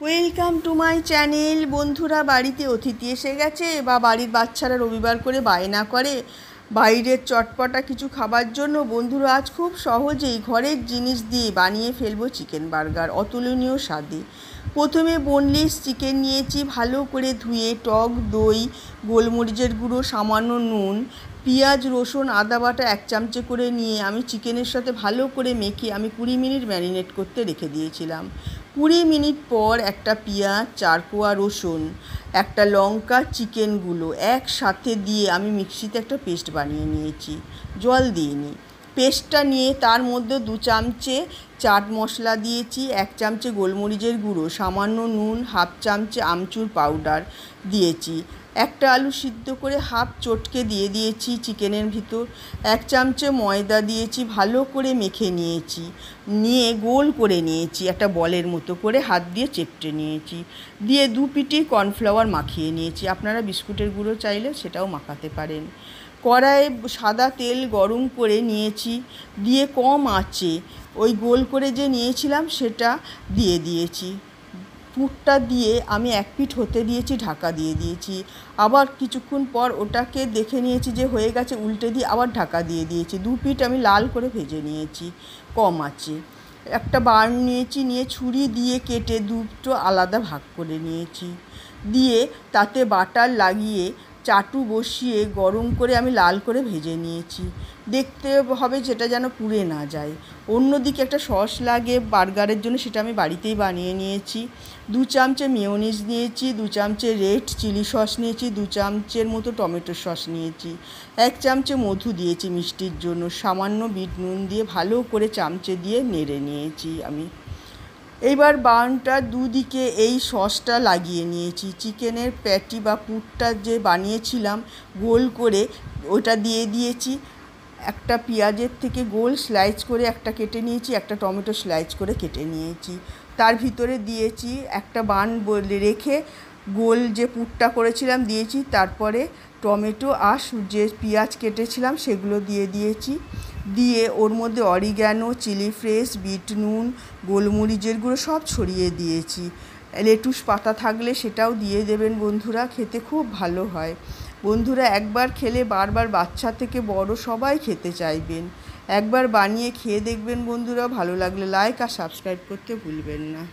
Welcome to my channel. বন্ধুরা, বাড়িতে অতিথি এসে গেছে বা বাড়ির বাচ্চারা রবিবার করে বায়না করে বাইরের চটপটা কিছু খাবার জন্য। বন্ধুরা, আজ খুব সহজেই ঘরের জিনিস দিয়ে বানিয়ে ফেলবো চিকেন বার্গার অতুলনীয় স্বাদে। প্রথমে বোনলেস চিকেন নিয়েছি, ভালো করে ধুয়ে টক দই, গোলমরিচের গুঁড়ো, সামান্য নুন, পেঁয়াজ রসুন আদা বাটা 1 চামচে করে নিয়ে আমি চিকেনের সাথে ভালো করে মেখে আমি 20 মিনিট ম্যারিনেট করতে রেখে দিয়েছিলাম। 20 মিনিট পর একটা পেঁয়াজ, 4 কোয়া রসুন, একটা লঙ্কা, চিকেনগুলো একসাথে দিয়ে আমি মিক্সিতে একটা পেস্ট বানিয়ে নিয়েছি, জল দিইনি। পেস্টটা নিয়ে তার মধ্যে 2 চামচে চাট মশলা দিয়েছি, 1 চামচে গোলমরিচের গুঁড়ো, সামান্য নুন, 1/2 চামচে আমচুর পাউডার দিয়েছি। একটা আলু সিদ্ধ করে হাফ চটকে দিয়ে দিয়েছি চিকেনের ভিতর। 1 চামচে ময়দা দিয়েছি, ভালো করে মেখে নিয়েছি, নিয়ে গোল করে নিয়েছি, একটা বলের মতো করে হাত দিয়ে চেপটে নিয়েছি, দিয়ে 2 পিটি কর্নফ্লাওয়ার মাখিয়ে নিয়েছি। আপনারা বিস্কুটের গুঁড়ো চাইলে সেটাও মাখাতে পারেন। কড়াইয়ে সাদা তেল গরম করে নিয়েছি, দিয়ে কম আঁচে ওই গোল করে যে নিয়েছিলাম সেটা দিয়ে দিয়েছি। পুরটা দিয়ে আমি 1 পিঠ হতে দিয়েছি, ঢাকা দিয়ে দিয়েছি। আবার কিছুক্ষণ পর ওটাকে দেখে নিয়েছি যে হয়ে গেছে, উল্টে দিয়ে আবার ঢাকা দিয়ে দিয়েছি। 2 পিঠ আমি লাল করে ভেজে নিয়েছি কম আঁচে। একটা বার্ন নিয়েছি, নিয়ে ছুরি দিয়ে কেটে দুটো আলাদা ভাগ করে নিয়েছি, দিয়ে তাতে বাটার লাগিয়ে চাটু বসিয়ে গরম করে আমি লাল করে ভেজে নিয়েছি। দেখতে হবে যেটা যেন পুড়ে না যায়। অন্যদিকে একটা সস লাগে বার্গারের জন্য, সেটা আমি বাড়িতেই বানিয়ে নিয়েছি। 2 চামচে মেয়োনিজ নিয়েছি, 2 চামচে রেড চিলি সস নিয়েছি, 2 চামচের মতো টমেটো সস নিয়েছি, 1 চামচে মধু দিয়েছি মিষ্টির জন্য, সামান্য বিট নুন দিয়ে ভালো করে চামচে দিয়ে নেড়ে নিয়েছি আমি। এইবার বার্নটার দুদিকে এই সসটা লাগিয়ে নিয়েছি। চিকেনের প্যাটি বা পুরটা যে বানিয়েছিলাম গোল করে ওটা দিয়ে দিয়েছি। একটা পেঁয়াজের থেকে গোল স্লাইস করে একটা কেটে নিয়েছি, একটা টমেটো স্লাইস করে কেটে নিয়েছি, তার ভিতরে দিয়েছি। একটা বার্ন রেখে গোল যে পুরটা করেছিলাম দিয়েছি, তারপরে টমেটো আর যে পেঁয়াজ কেটেছিলাম সেগুলো দিয়ে দিয়েছি, দিয়ে ওর মধ্যে অরিগ্যানো, চিলি ফ্লেক্স, বিট নুন, গোলমরিচের গুঁড়ো সব ছড়িয়ে দিয়েছি। লেটুস পাতা থাকলে সেটাও দিয়ে দেবেন বন্ধুরা, খেতে খুব ভালো হয়। বন্ধুরা, একবার খেলে বারবার বাচ্চা থেকে বড় সবাই খেতে চাইবেন। একবার বানিয়ে খেয়ে দেখবেন বন্ধুরা, ভালো লাগলে লাইক আর সাবস্ক্রাইব করতে ভুলবেন না।